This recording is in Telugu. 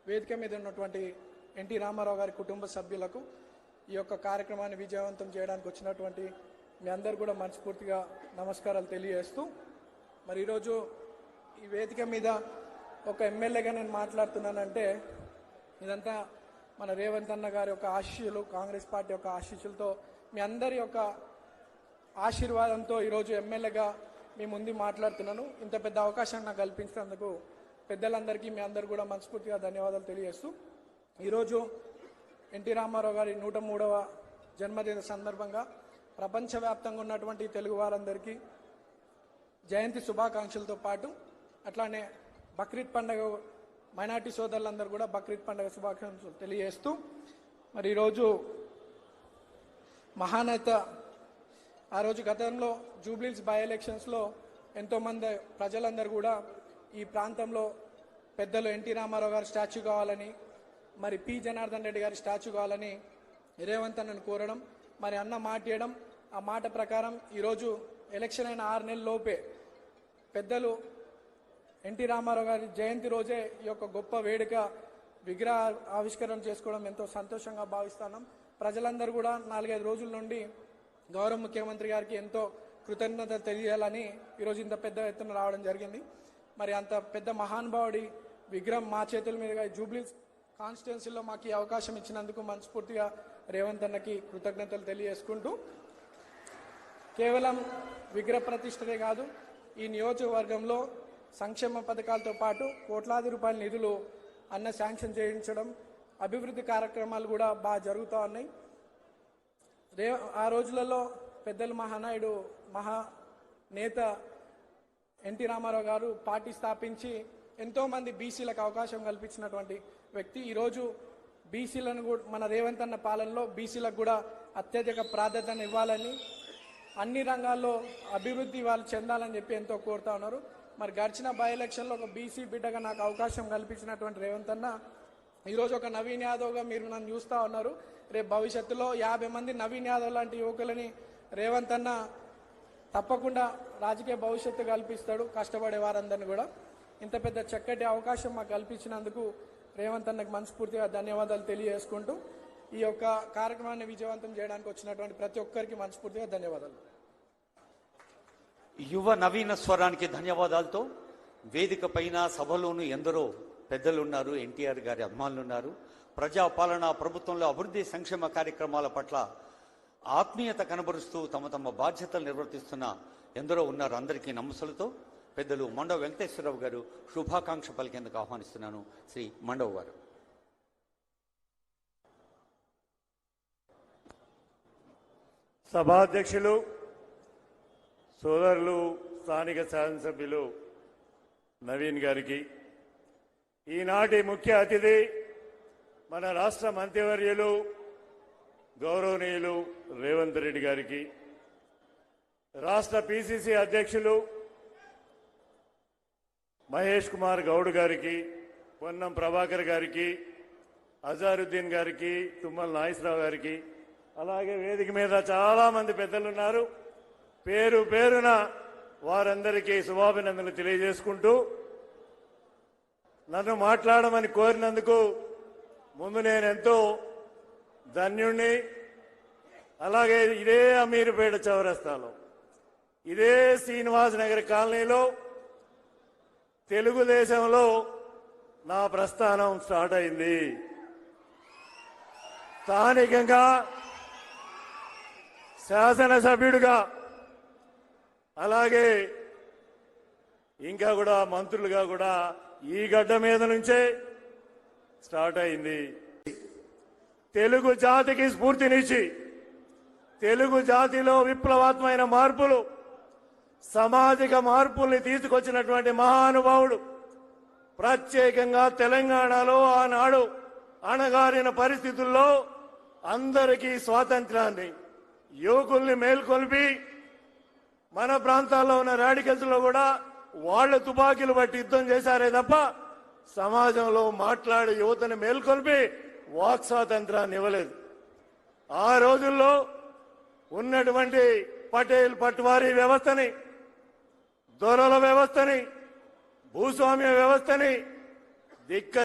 వేదిక మీద ఉన్నటువంటి ఎన్టీ రామారావు గారి కుటుంబ సభ్యులకు ఈ యొక్క కార్యక్రమాన్ని విజయవంతం చేయడానికి వచ్చినటువంటి మీ అందరు కూడా మనస్ఫూర్తిగా నమస్కారాలు తెలియజేస్తూ మరి ఈరోజు ఈ వేదిక మీద ఒక ఎమ్మెల్యేగా నేను మాట్లాడుతున్నానంటే ఇదంతా మన రేవంత్ అన్న గారి యొక్క ఆశీస్సులు, కాంగ్రెస్ పార్టీ యొక్క ఆశీస్సులతో, మీ అందరి యొక్క ఆశీర్వాదంతో ఈరోజు ఎమ్మెల్యేగా మీ ముందు మాట్లాడుతున్నాను. ఇంత పెద్ద అవకాశం నాకు కల్పించినందుకు పెద్దలందరికీ మీ అందరు కూడా మనస్ఫూర్తిగా ధన్యవాదాలు తెలియజేస్తూ ఈరోజు ఎన్టీ రామారావు గారి 103వ జన్మదిన సందర్భంగా ప్రపంచవ్యాప్తంగా ఉన్నటువంటి తెలుగు వారందరికీ జయంతి శుభాకాంక్షలతో పాటు అట్లానే బక్రీద్ పండుగ మైనార్టీ సోదరులందరూ కూడా బక్రీద్ పండుగ శుభాకాంక్షలు తెలియజేస్తూ మరి ఈరోజు మహానేత ఆ రోజు గతంలో జూబ్లీహిల్స్ బై ఎలక్షన్స్లో ఎంతోమంది ప్రజలందరూ కూడా ఈ ప్రాంతంలో పెద్దలు ఎన్టీ రామారావు గారి స్టాచ్యూ కావాలని, మరి పి జనార్దన్ రెడ్డి గారి స్టాచ్యూ కావాలని రేవంత్ అన్నను కోరడం, మరి అన్న మాట ఇవ్వడం, ఆ మాట ప్రకారం ఈరోజు ఎలక్షన్ అయిన 6 నెలల లోపే పెద్దలు ఎన్టీ రామారావు గారి జయంతి రోజే ఈ యొక్క గొప్ప వేడుక విగ్రహ ఆవిష్కరణ చేసుకోవడం ఎంతో సంతోషంగా భావిస్తున్నాం. ప్రజలందరూ కూడా 4-5 రోజుల నుండి గౌరవ ముఖ్యమంత్రి గారికి ఎంతో కృతజ్ఞత తెలియాలని ఈరోజు ఇంత పెద్ద ఎత్తున రావడం జరిగింది. మరి అంత పెద్ద మహానుభావుడి విగ్రహం మా చేతుల మీదుగా జూబ్లీహిల్స్ కాన్స్టిట్యున్సీలో మాకు ఈ అవకాశం ఇచ్చినందుకు మనస్ఫూర్తిగా రేవంత్ అన్నకి కృతజ్ఞతలు తెలియజేసుకుంటూ కేవలం విగ్రహ ప్రతిష్టనే కాదు, ఈ నియోజకవర్గంలో సంక్షేమ పథకాలతో పాటు కోట్లాది రూపాయల నిధులు అన్న శాంక్షన్ చేయించడం, అభివృద్ధి కార్యక్రమాలు కూడా బాగా జరుగుతూ ఉన్నాయి. ఆ రోజులలో పెద్దలు మహానాయుడు మహానేత ఎన్టీ రామారావు గారు పార్టీ స్థాపించి ఎంతోమంది బీసీలకు అవకాశం కల్పించినటువంటి వ్యక్తి. ఈరోజు బీసీలను కూడా మన రేవంత్ అన్న పాలనలో బీసీలకు కూడా అత్యధిక ప్రాధాన్యత ఇవ్వాలని, అన్ని రంగాల్లో అభివృద్ధి వాళ్ళు చెందాలని చెప్పి ఎంతో కోరుతా ఉన్నారు. మరి గడిచిన బై ఎలక్షన్లో ఒక బీసీ బిడ్డగా నాకు అవకాశం కల్పించినటువంటి రేవంత్ అన్న ఈరోజు ఒక నవీన్ యాదవ్గా మీరు నన్ను చూస్తూ ఉన్నారు. రేపు భవిష్యత్తులో 50 మంది నవీన్ యాదవ్ లాంటి యువకులని రేవంత్ అన్న తప్పకుండా రాజకీయ భవిష్యత్తు కల్పిస్తాడు, కష్టపడే వారందరినీ కూడా. ఇంత పెద్ద చక్కటి అవకాశం మాకు కల్పించినందుకు రేవంత్ అన్నకు మనస్ఫూర్తిగా ధన్యవాదాలు తెలియజేసుకుంటూ ఈ యొక్క కార్యక్రమాన్ని విజయవంతం చేయడానికి వచ్చినటువంటి ప్రతి ఒక్కరికి మనస్ఫూర్తిగా ధన్యవాదాలు. యువ నవీన స్వరానికి ధన్యవాదాలతో వేదిక పైన సభలోనూ ఎందరో పెద్దలు ఉన్నారు, ఎన్టీఆర్ గారి అభిమానులు ఉన్నారు. ప్రజాపాలన ప్రభుత్వంలో అభివృద్ధి సంక్షేమ కార్యక్రమాల పట్ల ఆత్మీయత కనబరుస్తూ తమ తమ బాధ్యతలు నిర్వర్తిస్తున్న ఎందరో ఉన్నారు. అందరికీ నమస్సులతో పెద్దలు మండవ వెంకటేశ్వరరావు గారు శుభాకాంక్ష పలికేందుకు ఆహ్వానిస్తున్నాను. శ్రీ మండవ్ గారు. సభాధ్యక్షులు, సోదరులు, స్థానిక శాసనసభ్యులు నవీన్ గారికి, ఈనాటి ముఖ్య అతిథి మన రాష్ట్ర మంత్రివర్యులు గౌరవనీయులు రేవంత్ రెడ్డి గారికి, రాష్ట్ర పిసిసి అధ్యక్షులు మహేష్ కుమార్ గౌడ్ గారికి, పొన్నం ప్రభాకర్ గారికి, అజారుద్దీన్ గారికి, తుమ్మల నాగేశ్వరరావు గారికి, అలాగే వేదిక మీద చాలా మంది పెద్దలు ఉన్నారు. పేరు పేరున వారందరికీ శుభాభినందనలు తెలియజేసుకుంటూ నన్ను మాట్లాడమని కోరినందుకు ముందు నేనెంతో ధన్యుణ్ణి. అలాగే ఇదే అమీర్పేట చౌరస్తాలో, ఇదే శ్రీనివాస్ నగర్ కాలనీలో తెలుగుదేశంలో నా ప్రస్థానం స్టార్ట్ అయింది. స్థానికంగా శాసనసభ్యుడిగా, అలాగే ఇంకా కూడా మంత్రులుగా కూడా ఈ గడ్డ మీద నుంచే స్టార్ట్ అయింది. తెలుగు జాతికి స్ఫూర్తినిచ్చి తెలుగు జాతిలో విప్లవాత్మైన మార్పులు, సామాజిక మార్పుల్ని తీసుకొచ్చినటువంటి మహానుభావుడు. ప్రత్యేకంగా తెలంగాణలో ఆనాడు అణగారిన పరిస్థితుల్లో అందరికీ స్వాతంత్రాన్ని, యువకుల్ని మేల్కొల్పి మన ప్రాంతాల్లో ఉన్న రాడికల్స్లో కూడా వాళ్ళ తుపాకీలు బట్టి యుద్ధం చేశారే తప్ప సమాజంలో మాట్లాడే యువతని మేల్కొల్పి వాక్ స్వాతంత్రాన్ని ఇవ్వలేదు. ఆ రోజుల్లో ఉన్నటువంటి పటేల్ పట్వారీ వ్యవస్థని, దొరల వ్యవస్థని, భూస్వామ్య వ్యవస్థని